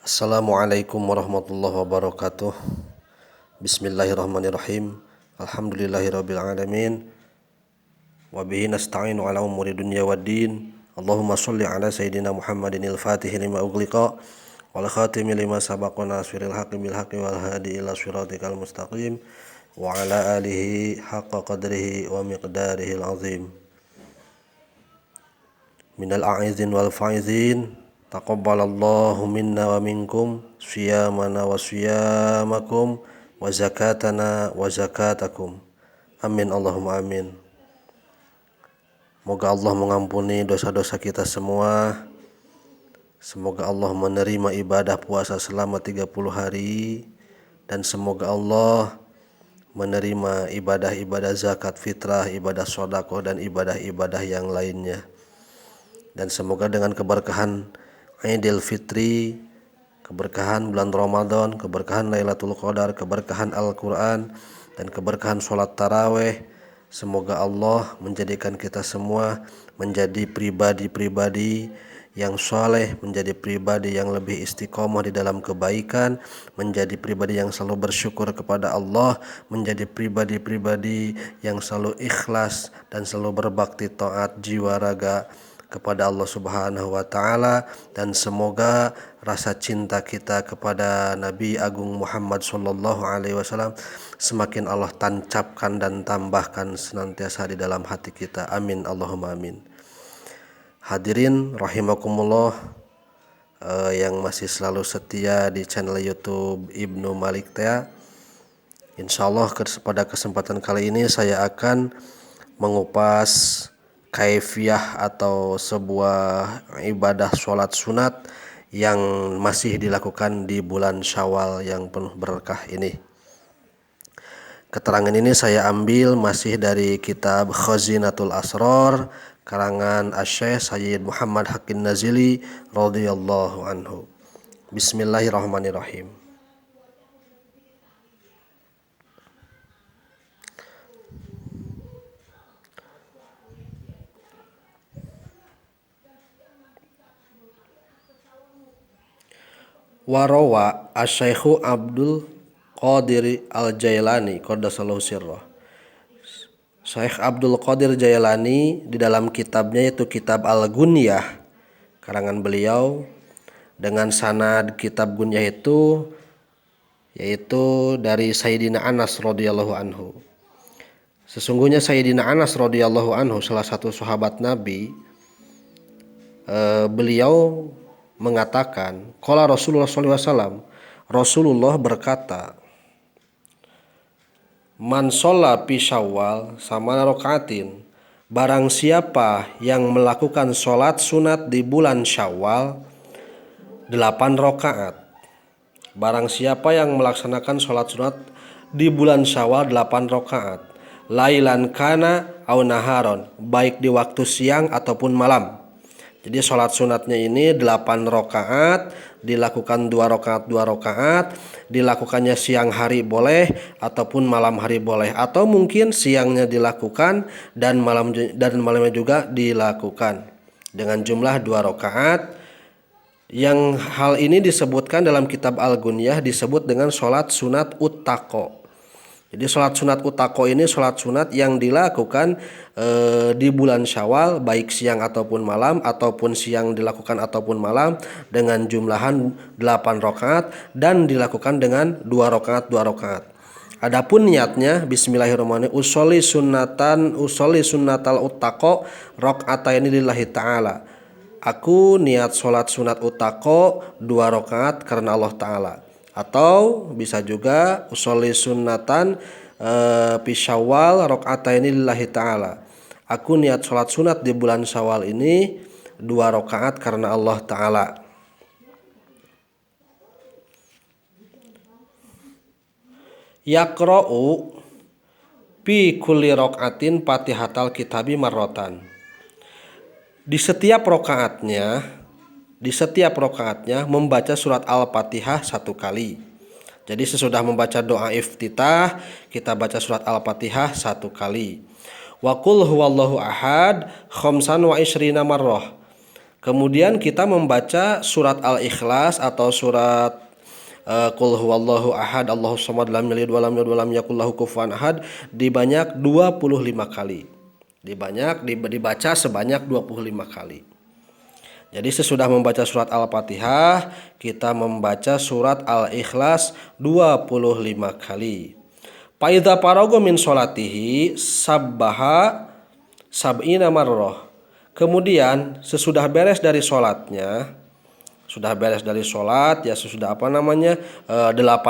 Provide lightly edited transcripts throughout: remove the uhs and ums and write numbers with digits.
Assalamualaikum warahmatullahi wabarakatuh. Bismillahirrahmanirrahim. Alhamdulillahirabbil alamin. Wa bihi nasta'inu ala umuri dunya waddin. Allahumma shalli ala sayidina Muhammadinil Fatih lima ughliqa wal khatimi lima sabaqa nasiril haqqi bil haqqi wal hadi ila shiratikal mustaqim wa ala alihi haqqa qadrihi wa miqdarihil azim. Minal a'izin wal faizin. Taqabbalallahu minna wa minkum siyamana wa siyamakum wa zakatana wa zakatakum. Amin Allahumma amin. Moga Allah mengampuni dosa-dosa kita semua. Semoga Allah menerima ibadah puasa selama 30 hari. Dan semoga Allah menerima ibadah-ibadah zakat fitrah, ibadah sedekah dan ibadah-ibadah yang lainnya. Dan semoga dengan keberkahan Idul Fitri, keberkahan bulan Ramadan, keberkahan Lailatul Qadar, keberkahan Al-Quran, dan keberkahan sholat taraweh, semoga Allah menjadikan kita semua menjadi pribadi-pribadi yang soleh, menjadi pribadi yang lebih istiqomah di dalam kebaikan, menjadi pribadi yang selalu bersyukur kepada Allah, menjadi pribadi-pribadi yang selalu ikhlas dan selalu berbakti taat jiwa raga kepada Allah Subhanahu wa taala, dan semoga rasa cinta kita kepada Nabi Agung Muhammad sallallahu alaihi wasallam semakin Allah tancapkan dan tambahkan senantiasa di dalam hati kita. Amin Allahumma amin. Hadirin rahimakumullah yang masih selalu setia di channel YouTube Ibnu Malik Tea. Insyaallah pada kesempatan kali ini saya akan mengupas kaifiyah atau sebuah ibadah sholat sunat yang masih dilakukan di bulan Syawal yang penuh berkah ini. Keterangan ini saya ambil masih dari kitab Khazinatul Asrar karangan Asy-Syaikh Sayyid Muhammad Haqqin Nazili radhiyallahu anhu. Bismillahirrahmanirrahim. Warawa Asy-Syaikh Abdul Qadir Al-Jailani qaddasallahu sirrah. Syekh Abdul Qadir Jailani di dalam kitabnya yaitu kitab Al-Gunyah karangan beliau dengan sanad kitab Gunyah itu yaitu dari Sayyidina Anas radhiyallahu anhu. Sesungguhnya Sayyidina Anas radhiyallahu anhu salah satu sahabat Nabi, beliau mengatakan, qala Rasulullah sallallahu alaihi wasallam, Rasulullah berkata, man sholla fi Syawal samana rakaatin, barang siapa yang melakukan sholat sunat di bulan Syawal 8 rakaat. Barang siapa yang melaksanakan sholat sunat di bulan Syawal 8 rakaat, lailan kana au naharon, baik di waktu siang ataupun malam. Jadi sholat sunatnya ini 8 rakaat, dilakukan 2 rakaat, dilakukannya siang hari boleh ataupun malam hari boleh, atau mungkin siangnya dilakukan dan malamnya juga dilakukan dengan jumlah 2 rakaat. Yang hal ini disebutkan dalam kitab Al-Gunyah disebut dengan sholat sunat utaqo. Jadi sholat sunat utaqo ini sholat sunat yang dilakukan di bulan Syawal baik siang ataupun malam, ataupun siang dilakukan ataupun malam dengan jumlahan 8 rakaat dan dilakukan dengan 2 rakaat. Adapun niatnya bismillahirrahmanirrahim, usolli sunnatal utaqo rakaataini lillahi ta'ala. Aku niat sholat sunat utaqo 2 rakaat karena Allah Ta'ala. Atau bisa juga usolli sunnatan fi Syawal rakaataini lillahi ta'ala. Aku niat sholat sunat di bulan Syawal ini 2 rakaat karena Allah Ta'ala. Yaqra'u fi kulli rakaatin Fatihatal Kitabi marratan. Di setiap rakaatnya membaca surat Al-Fatihah 1 kali. Jadi sesudah membaca doa iftitah, kita baca surat Al-Fatihah 1 kali. Wa qul huwallahu ahad khamsan wa ishrina marrah. Kemudian kita membaca surat Al-Ikhlas atau surat Qul huwallahu ahad, Allahus samad, lam yalid walam yulad walam yakul lahu kufuwan ahad dibanyak 25 kali. Dibaca sebanyak 25 kali. Jadi sesudah membaca surat Al-Fatihah, kita membaca surat Al-Ikhlas 25 kali. Fa idza faraga min sholatihi sabbaha sab'ina marrah. Kemudian sesudah beres dari sholatnya, ya sesudah 8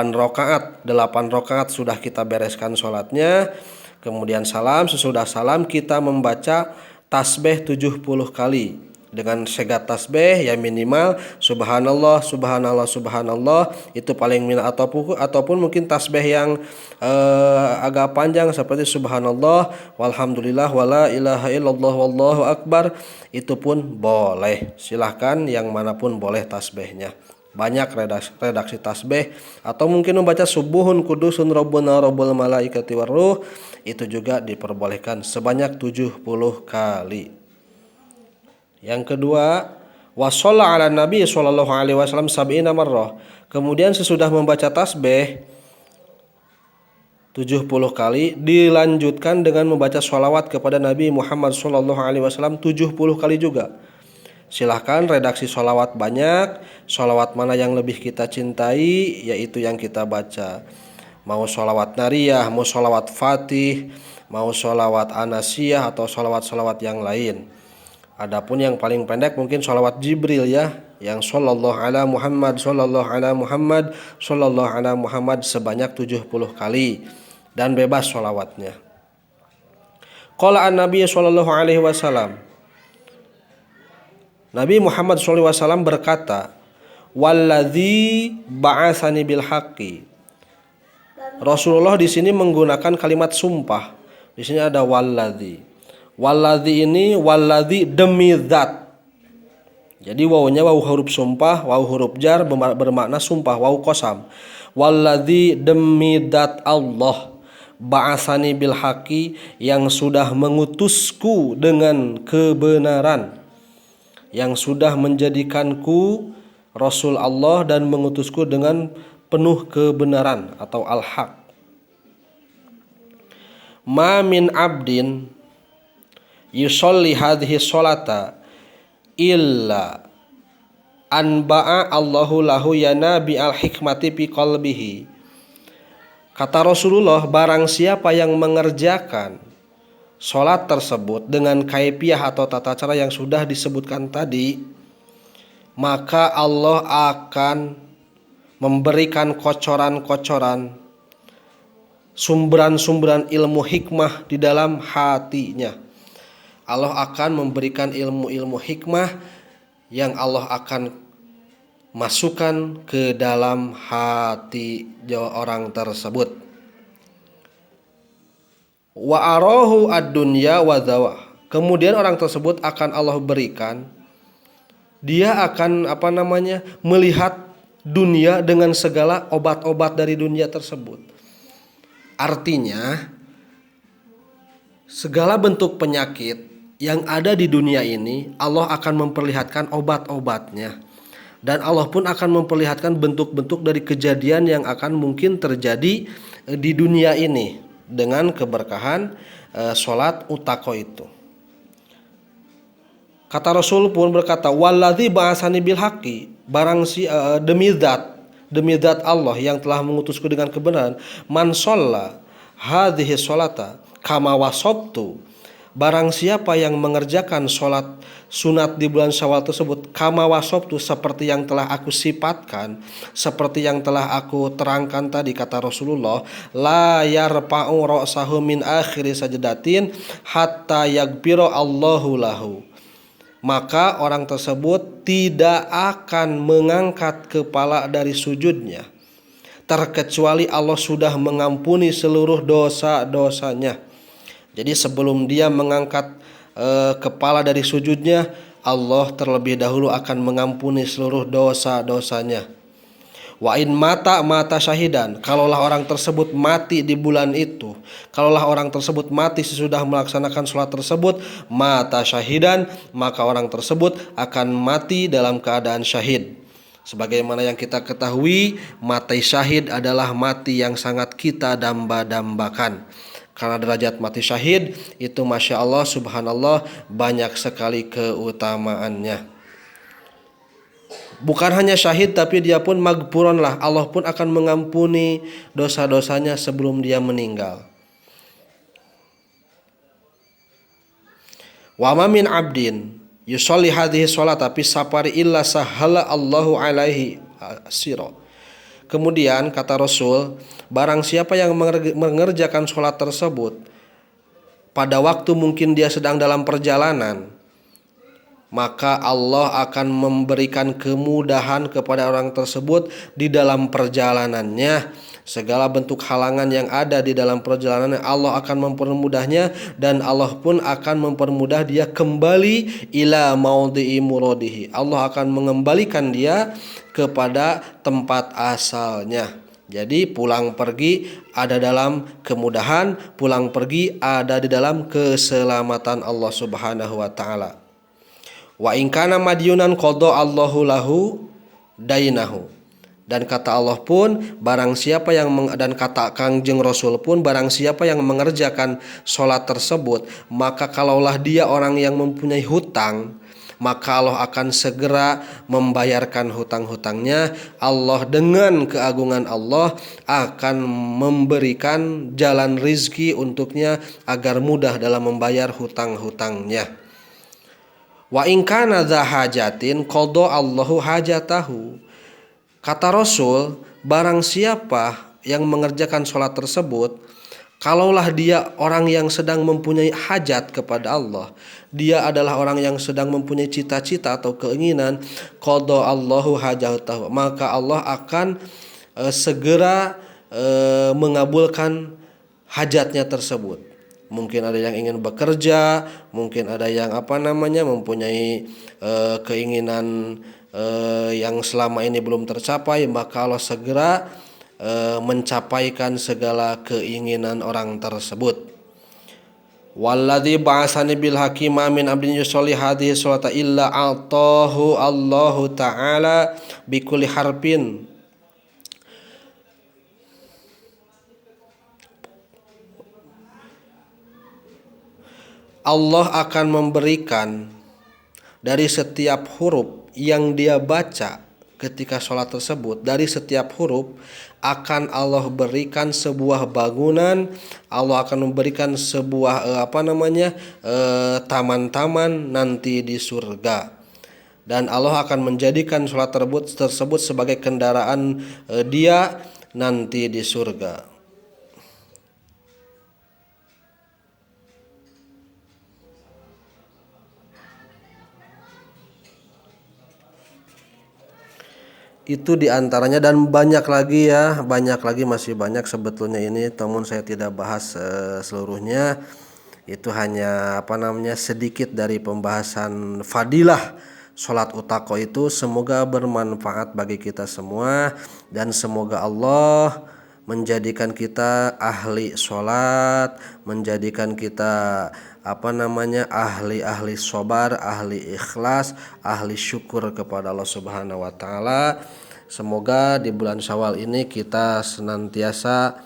rakaat sudah kita bereskan sholatnya, kemudian salam, sesudah salam kita membaca tasbih 70 kali dengan segat tasbih ya minimal subhanallah subhanallah subhanallah, itu paling minimal, ataupun mungkin tasbih yang agak panjang seperti subhanallah walhamdulillah wala ilaha illallah wallahu akbar, itu pun boleh. Silahkan yang manapun boleh tasbihnya. Banyak redaksi tasbih, atau mungkin membaca subuhun kudusun rabbuna rabbul malaikati waruh, itu juga diperbolehkan sebanyak 70 kali. Yang kedua, wa shalla ala nabi sallallahu alaihi wasallam sab'ina marrah. Kemudian sesudah membaca tasbih 70 kali dilanjutkan dengan membaca sholawat kepada Nabi Muhammad sallallahu alaihi wasallam 70 kali juga. Silahkan redaksi sholawat banyak, sholawat mana yang lebih kita cintai yaitu yang kita baca. Mau sholawat nariyah, mau sholawat fatih, mau sholawat anasiyah atau sholawat-sholawat yang lain. Adapun yang paling pendek mungkin sholawat Jibril ya, yang sallallahu ala Muhammad sallallahu ala Muhammad sallallahu ala Muhammad sebanyak 70 kali dan bebas sholawatnya. Qala an-nabi sallallahu alaihi wasallam, Nabi Muhammad sallallahu alaihi wasallam berkata, walladzi ba'atsani bil haqqi. Rasulullah di sini menggunakan kalimat sumpah. Di sini ada walladzi. Walladzi ini walladzi demi zat. Jadi wawunya wawu huruf sumpah, wawu huruf jar bermakna sumpah, wawu qasam. Walladzi demi zat Allah ba'asani bil haqqi, yang sudah mengutusku dengan kebenaran, yang sudah menjadikanku Rasul Allah dan mengutusku dengan penuh kebenaran atau al-haq. Ma min abdin yusolli hadhihi sholata illa anba'a Allahu lahu yanabi al-hikmati fi qalbihi. Kata Rasulullah, barang siapa yang mengerjakan sholat tersebut dengan kaifiah atau tata cara yang sudah disebutkan tadi, maka Allah akan memberikan kocoran-kocoran, sumberan-sumberan ilmu hikmah di dalam hatinya. Allah akan memberikan ilmu-ilmu hikmah yang Allah akan masukkan ke dalam hati orang tersebut. Wa arahu ad-dunya wa zawah. Kemudian orang tersebut akan Allah berikan, dia akan melihat dunia dengan segala obat-obat dari dunia tersebut. Artinya segala bentuk penyakit yang ada di dunia ini Allah akan memperlihatkan obat-obatnya, dan Allah pun akan memperlihatkan bentuk-bentuk dari kejadian yang akan mungkin terjadi di dunia ini dengan keberkahan sholat utaqo itu. Kata Rasul pun berkata, walladzi ba'asani bil haqqi, barang si demi zat Allah yang telah mengutusku dengan kebenaran, man shalla hadhihi sholata kama wasabtu, barang siapa yang mengerjakan sholat sunat di bulan Syawal tersebut kama wasabtu, seperti yang telah aku sifatkan, seperti yang telah aku terangkan tadi, kata Rasulullah, la yarfa'u ra'sahu min akhiri sajdatin hatta yaghfira Allahu lahu, maka orang tersebut tidak akan mengangkat kepala dari sujudnya terkecuali Allah sudah mengampuni seluruh dosa-dosanya. Jadi sebelum dia mengangkat kepala dari sujudnya, Allah terlebih dahulu akan mengampuni seluruh dosa-dosanya. Wa in mata syahidan, kalaulah orang tersebut mati di bulan itu, kalaulah orang tersebut mati sesudah melaksanakan sholat tersebut, mata syahidan, maka orang tersebut akan mati dalam keadaan syahid. Sebagaimana yang kita ketahui, mati syahid adalah mati yang sangat kita damba-dambakan. Karena derajat mati syahid itu Masya Allah subhanallah banyak sekali keutamaannya. Bukan hanya syahid, tapi dia pun magpuron lah. Allah pun akan mengampuni dosa-dosanya sebelum dia meninggal. Wa ma min abdin yusolli hadhihi sholat tapi sapari illa sahala Allahu alaihi siro. Kemudian kata Rasul, barang siapa yang mengerjakan sholat tersebut pada waktu mungkin dia sedang dalam perjalanan, maka Allah akan memberikan kemudahan kepada orang tersebut di dalam perjalanannya. Segala bentuk halangan yang ada di dalam perjalanan Allah akan mempermudahnya, dan Allah pun akan mempermudah dia kembali ila maudhi'i muradihi. Allah akan mengembalikan dia kepada tempat asalnya. Jadi pulang pergi ada dalam kemudahan, pulang pergi ada di dalam keselamatan Allah Subhanahu wa taala. Wa in kana madyunan qada Allahu lahu dainahu. Dan kata Allah pun barang siapa yang dan kata Kangjeng Rasul pun barang siapa yang mengerjakan sholat tersebut, maka kalaulah dia orang yang mempunyai hutang, maka Allah akan segera membayarkan hutang-hutangnya. Allah dengan keagungan Allah akan memberikan jalan rizki untuknya agar mudah dalam membayar hutang-hutangnya. Wa in kana dza hajatin qada Allahu hajatahu. Kata Rasul, barang siapa yang mengerjakan sholat tersebut, kalaulah dia orang yang sedang mempunyai hajat kepada Allah, dia adalah orang yang sedang mempunyai cita-cita atau keinginan, qada Allahu hajatahu, maka Allah akan segera mengabulkan hajatnya tersebut. Mungkin ada yang ingin bekerja, mungkin ada yang mempunyai keinginan yang selama ini belum tercapai, maka Allah segera mencapaikan segala keinginan orang tersebut. Walladzi ba'asani bil hakima min abdin yusolli hadhihi sholata illa atahu Allahu ta'ala bikulli harfin. Allah akan memberikan dari setiap huruf yang dia baca ketika sholat tersebut, dari setiap huruf akan Allah berikan sebuah bangunan, Allah akan memberikan sebuah taman-taman nanti di surga, dan Allah akan menjadikan sholat tersebut sebagai kendaraan dia nanti di surga. Itu diantaranya, dan banyak lagi ya, masih banyak sebetulnya ini, namun saya tidak bahas seluruhnya. Itu hanya sedikit dari pembahasan fadilah sholat utaqo itu. Semoga bermanfaat bagi kita semua, dan semoga Allah menjadikan kita ahli sholat, menjadikan kita ahli sobar, ahli ikhlas, ahli syukur kepada Allah Subhanahu wa taala. Semoga di bulan Syawal ini kita senantiasa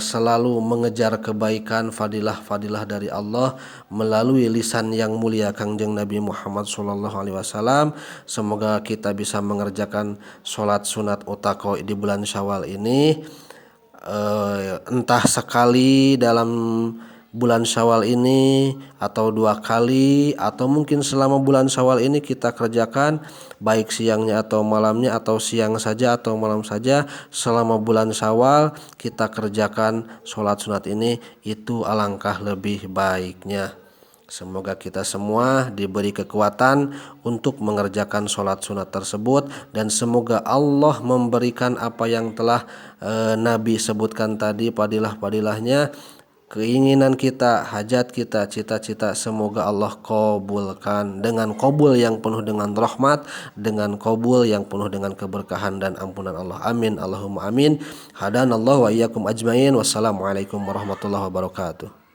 selalu mengejar kebaikan, fadilah-fadilah dari Allah melalui lisan yang mulia Kangjeng Nabi Muhammad SAW. Semoga kita bisa mengerjakan sholat sunat utaqo di bulan Syawal ini, entah sekali dalam bulan Syawal ini, atau 2 kali, atau mungkin selama bulan Syawal ini kita kerjakan baik siangnya atau malamnya, atau siang saja atau malam saja. Selama bulan Syawal kita kerjakan sholat sunat ini, itu alangkah lebih baiknya. Semoga kita semua diberi kekuatan untuk mengerjakan sholat sunat tersebut, dan semoga Allah memberikan apa yang telah Nabi sebutkan tadi, fadilah-fadilahnya, keinginan kita, hajat kita, cita-cita semoga Allah kabulkan dengan kabul yang penuh dengan rahmat, dengan kabul yang penuh dengan keberkahan dan ampunan Allah. Amin Allahumma amin. Hadanallahu wa iyyakum ajmain. Wassalamualaikum warahmatullahi wabarakatuh.